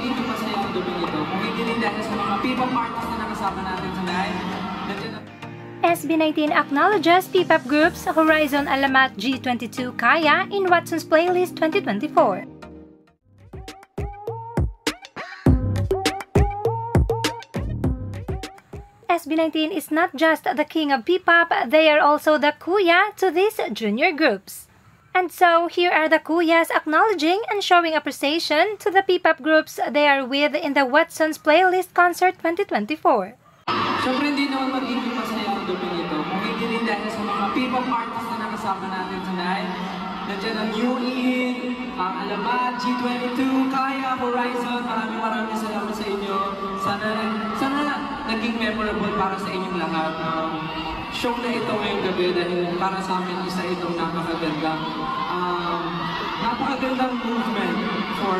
magiging masaya ang gabi nito kung hindi rin dahil sa mga P-pop artists na nakasama natin tonight. SB19 acknowledges P-pop groups Horizon Alamat G22 Kaya in Watson's Playlist 2024. SB19 is not just the king of P-pop, they are also the kuya to these junior groups. And so, here are the kuyas acknowledging and showing appreciation to the P-pop groups they are with in the Watson's Playlist Concert 2024. Siyempre hindi naman magiging masaya ang gabi nito kung hindi rin dahil sa mga P-pop artists na nakasama natin tonight. Nandiyan ang Yui, ang Alamat, G22, Kaya, Horizon, maraming salamat sa inyo. Sana naging memorable para sa inyong lahat. Show na ito ngayong gabi dahil para sa amin isa itong napakagandang movement for